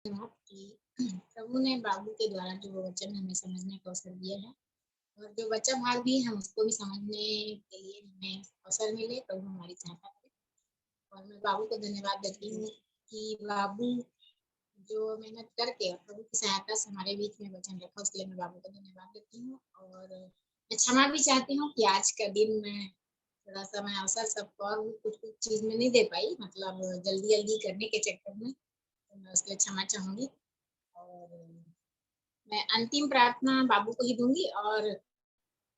धन्यवाद कि प्रभु ने बाबू के द्वारा जो वचन हमें समझने का अवसर दिया है और जो बचा भाग भी हम उसको भी समझने के लिए हमें अवसर मिले, प्रभु हमारी सहायता करे। और मैं बाबू को धन्यवाद देती हूँ कि बाबू जो मेहनत करके और प्रभु की सहायता से हमारे बीच में वचन रखा, उसके लिए मैं बाबू को धन्यवाद देती हूँ। और मैं क्षमा भी चाहती हूँ कि आज का दिन मैं थोड़ा-सा मैं अवसर सबको और भी कुछ-कुछ चीज़ में नहीं दे पाई, मतलब जल्दी-जल्दी करने के चक्कर में, तो मैं उसके लिए क्षमा चाहूँगी। और मैं अंतिम प्रार्थना बाबू को ही दूँगी, और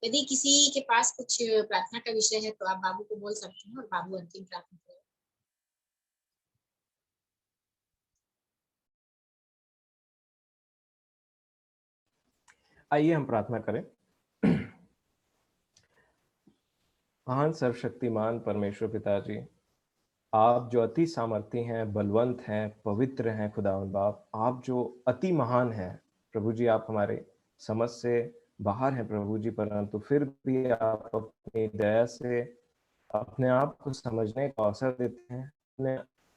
यदि किसी के पास कुछ प्रार्थना का विषय है, तो आप बाबू को बोल सकते हैं और बाबू अंतिम प्रार्थना करें। आइए हम प्रार्थना करें। महान सर्वशक्तिमान परमेश्वर पिताजी, आप जो अति सामर्थी हैं, बलवंत हैं, पवित्र हैं खुदावंद बाप, आप जो अति महान हैं प्रभु जी, आप हमारे समझ से बाहर हैं प्रभु जी, परंतु फिर भी आप अपनी दया से अपने आप को समझने का अवसर देते हैं। अपने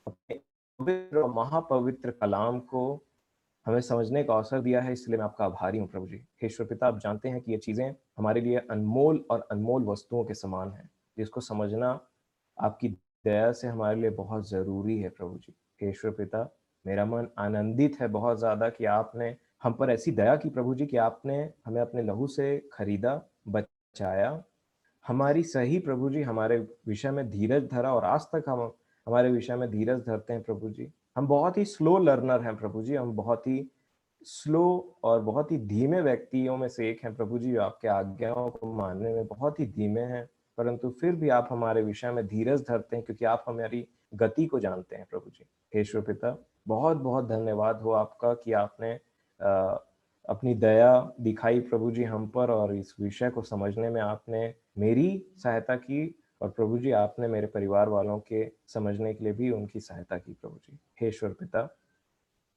अपने पवित्र और महापवित्र कलाम को हमें समझने का अवसर दिया है, इसलिए मैं आपका आभारी हूँ प्रभु जी। हे ईश्वर पिता, आप जानते हैं कि ये चीज़ें हमारे लिए अनमोल और अनमोल वस्तुओं के समान हैं, जिसको समझना आपकी दया से हमारे लिए बहुत ज़रूरी है प्रभु जी। हे ईश्वर पिता, मेरा मन आनंदित है बहुत ज़्यादा कि आपने हम पर ऐसी दया की प्रभु जी, कि आपने हमें अपने लहू से खरीदा, बचाया, हमारी सही प्रभु जी हमारे विषय में धीरज धरा, और आज तक हम हमारे विषय में धीरज धरते हैं प्रभु जी। हम बहुत ही स्लो लर्नर हैं प्रभु जी, हम बहुत ही स्लो और बहुत ही धीमे व्यक्तियों में से एक हैं प्रभु जी, जो आपके आज्ञाओं को मानने में बहुत ही धीमे हैं, परंतु फिर भी आप हमारे विषय में धीरज धरते हैं, क्योंकि आप हमारी गति को जानते हैं प्रभु जी। हे ईश्वर पिता, बहुत बहुत धन्यवाद हो आपका कि आपने अपनी दया दिखाई प्रभु जी हम पर, और इस विषय को समझने में आपने मेरी सहायता की, और प्रभु जी आपने मेरे परिवार वालों के समझने के लिए भी उनकी सहायता की प्रभु जी। हे ईश्वर पिता,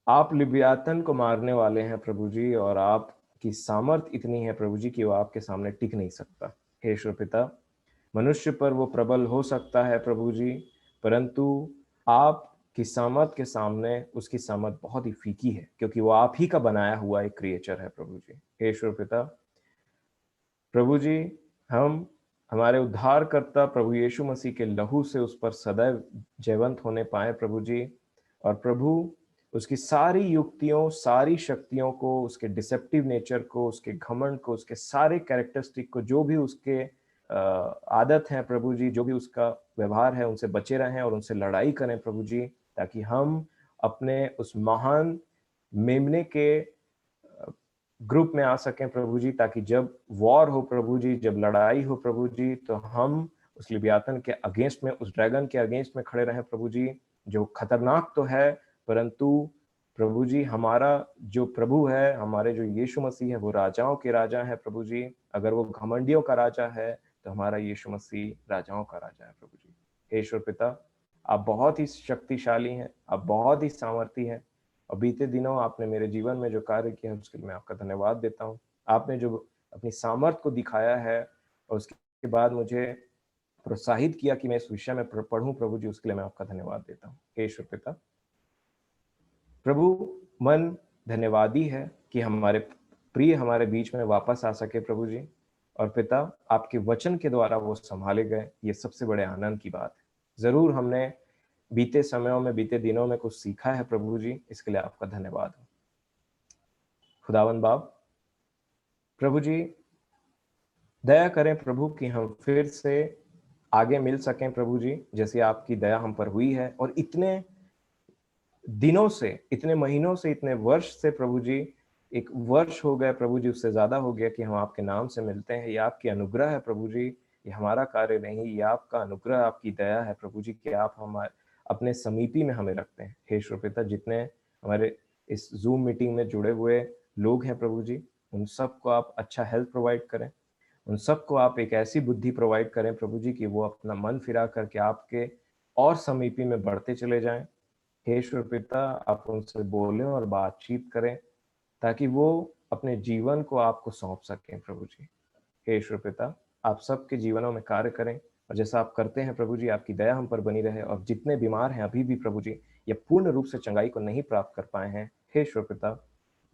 आप लिव्यातन को मारने वाले हैं प्रभु जी, और आपकी सामर्थ इतनी है प्रभु जी कि वो आपके सामने टिक नहीं सकता। हे ईश्वर पिता, मनुष्य पर वो प्रबल हो सकता है प्रभु जी, परंतु आपकी सामर्थ के सामने उसकी सामर्थ बहुत ही फीकी है, क्योंकि वो आप ही का बनाया हुआ एक क्रिएचर है प्रभु जी। हे ईश्वर पिता, प्रभु जी, हम हमारे उद्धारकर्ता प्रभु यीशु मसीह के लहू से उस पर सदैव जयवंत होने पाए प्रभु जी, और प्रभु उसकी सारी युक्तियों, सारी शक्तियों को, उसके डिसेप्टिव नेचर को, उसके घमंड को, उसके सारे कैरेक्टरिस्टिक को, जो भी उसके आदत है प्रभु जी, जो भी उसका व्यवहार है, उनसे बचे रहें और उनसे लड़ाई करें प्रभु जी, ताकि हम अपने उस महान मेमने के ग्रुप में आ सकें प्रभु जी, ताकि जब वॉर हो प्रभु जी, जब लड़ाई हो प्रभु जी, तो हम उस लिव्यातन के अगेंस्ट में, उस ड्रैगन के अगेंस्ट में खड़े रहें प्रभु जी, जो खतरनाक तो है, परंतु प्रभु जी हमारा जो प्रभु है, हमारे जो यीशु मसीह है, वो राजाओं के राजा है प्रभु जी। अगर वो घमंडियों का राजा है, तो हमारा यीशु मसीह राजाओं का राजा है प्रभु जी। हे ईश्वर पिता, आप बहुत ही शक्तिशाली हैं, आप बहुत ही सामर्थी हैं, और बीते दिनों आपने मेरे जीवन में जो कार्य किया है, उसके लिए मैं आपका धन्यवाद देता हूँ। आपने जो अपनी सामर्थ को दिखाया है, और उसके बाद मुझे प्रोत्साहित किया कि मैं इस विषय में पढ़ूं प्रभु जी, उसके लिए मैं आपका धन्यवाद देता हूँ। हे ईश्वर पिता, प्रभु, मन धन्यवादी है कि हमारे प्रिय हमारे बीच में वापस आ सके प्रभु जी, और पिता आपके वचन के द्वारा वो संभाले गए, ये सबसे बड़े आनंद की बात है। जरूर हमने बीते समयों में, बीते दिनों में कुछ सीखा है प्रभु जी, इसके लिए आपका धन्यवाद हो। खुदावन बाप, प्रभु जी दया करें प्रभु कि हम फिर से आगे मिल सकें प्रभु जी, जैसे आपकी दया हम पर हुई है, और इतने दिनों से, इतने महीनों से, इतने वर्ष से प्रभु जी, एक वर्ष हो गए प्रभु जी, उससे ज्यादा हो गया कि हम आपके नाम से मिलते हैं। ये आपकी अनुग्रह है प्रभु जी, ये हमारा कार्य नहीं, ये आपका अनुग्रह, आपकी दया है प्रभु जी, कि आप हमारे अपने समीपी में हमें रखते हैं। हे ईश्वर पिता, जितने हमारे इस जूम मीटिंग में जुड़े हुए लोग हैं प्रभु जी, उन सबको आप अच्छा हेल्थ प्रोवाइड करें, उन सबको आप एक ऐसी बुद्धि प्रोवाइड करें प्रभु जी, कि वो अपना मन फिरा करके आपके और समीपी में बढ़ते चले जाएं। हे ईश्वर पिता, आप उनसे बोलें और बातचीत करें, ताकि वो अपने जीवन को आपको सौंप सकें प्रभु जी। हे ईश्वर पिता, आप सबके जीवनों में कार्य करें, और जैसा आप करते हैं प्रभु जी, आपकी दया हम पर बनी रहे, और जितने बीमार हैं अभी भी प्रभु जी, ये पूर्ण रूप से चंगाई को नहीं प्राप्त कर पाए हैं, हे ईश्वर पिता,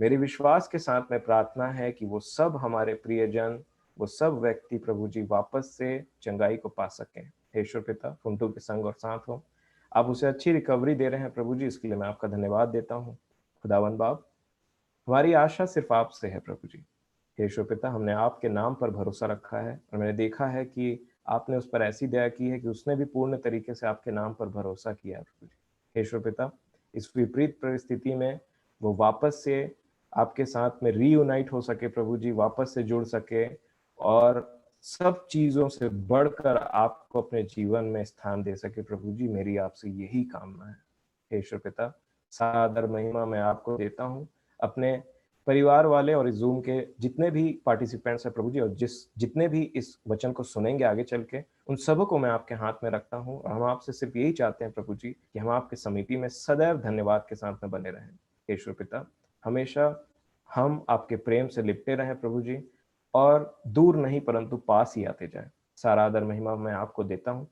मेरी विश्वास के साथ में प्रार्थना है कि वो सब हमारे प्रियजन, वो सब व्यक्ति प्रभु जी वापस से चंगाई को पा सकें। हे ईश्वर पिता, फुंटू के संग और साथ हो, आप उसे अच्छी रिकवरी दे रहे हैं प्रभु जी, इसके लिए मैं आपका धन्यवाद देता हूँ। खुदावन बाप, हमारी आशा सिर्फ आपसे है प्रभु जी। हे ईश्वर पिता, हमने आपके नाम पर भरोसा रखा है और मैंने देखा है कि आपने उस पर ऐसी दया की है कि उसने भी पूर्ण तरीके से आपके नाम पर भरोसा किया है प्रभु जी। हे ईश्वर पिता, इस विपरीत परिस्थिति में वो वापस से आपके साथ में रीयूनाइट हो सके प्रभु जी, वापस से जुड़ सके और सब चीजों से बढ़कर आपको अपने जीवन में स्थान दे सके प्रभु जी, मेरी आपसे यही कामना है। हे ईश्वर पिता, सादर महिमा मैं आपको देता हूँ, अपने परिवार वाले और इस जूम के जितने भी पार्टिसिपेंट्स हैं प्रभु जी, और जितने भी इस वचन को सुनेंगे आगे चल के, उन सबों को मैं आपके हाथ में रखता हूँ और हम आपसे सिर्फ यही चाहते हैं प्रभु जी कि हम आपके समीपी में सदैव धन्यवाद के साथ में बने रहें। हे ईश्वर पिता, हमेशा हम आपके प्रेम से लिपटे रहें प्रभु जी, और दूर नहीं परंतु पास ही आते जाए। सारा आदर महिमा मैं आपको देता हूँ।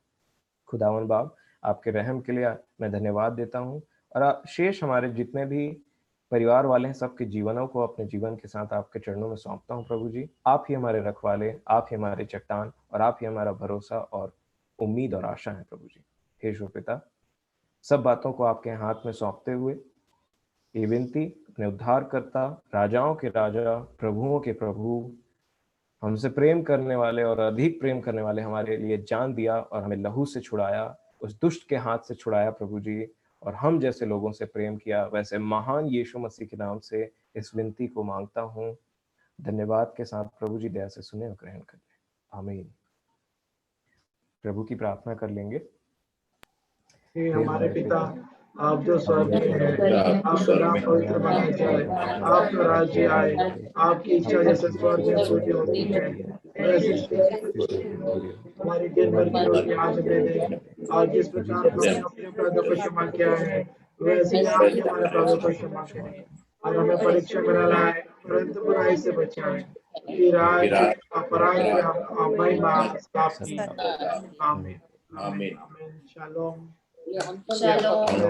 खुदावन बाप, आपके रहम के लिए मैं धन्यवाद देता हूँ और शेष हमारे जितने भी परिवार वाले हैं, सबके जीवनों को अपने जीवन के साथ आपके चरणों में सौंपता हूँ प्रभु जी। आप ही हमारे रखवाले, आप ही हमारे चट्टान और आप ही हमारा भरोसा और उम्मीद और आशा है प्रभु जी। हे ईश्वर पिता, सब बातों को आपके हाथ में सौंपते हुए ये विनती अपने उद्धारकर्ता, राजाओं के राजा, प्रभुओं के प्रभु, हमसे प्रेम करने वाले और अधिक प्रेम करने वाले, हमारे लिए जान दिया और हमें लहू से छुड़ाया, उस दुष्ट के हाथ से छुड़ाया प्रभु जी, और हम जैसे लोगों से प्रेम किया, वैसे महान यीशु मसीह के नाम से इस विनती को मांगता हूँ। धन्यवाद के साथ प्रभु जी दया से सुने और ग्रहण कर लें। आमीन। प्रभु की प्रार्थना कर लेंगे। हे हमारे पिता, आप जो स्वर्ग में हैं, आपका नाम पवित्र बनाया जाए, आपका राज्य आए, आपकी इच्छा जैसे स्वर्ग में पूरी होती है वैसे हमारी दिन भर की रोटी आज दे दें, और जिस प्रकार हमने अपने अपराधों को क्षमा किया है वैसे ही आप भी हमारे अपराधों को क्षमा करें, और हमें परीक्षा में न लाए परंतु बुराई से बचाएं, कि राज्य, अपराध और महिमा आपकी। आमीन। आमीन। शालोम। Shalom.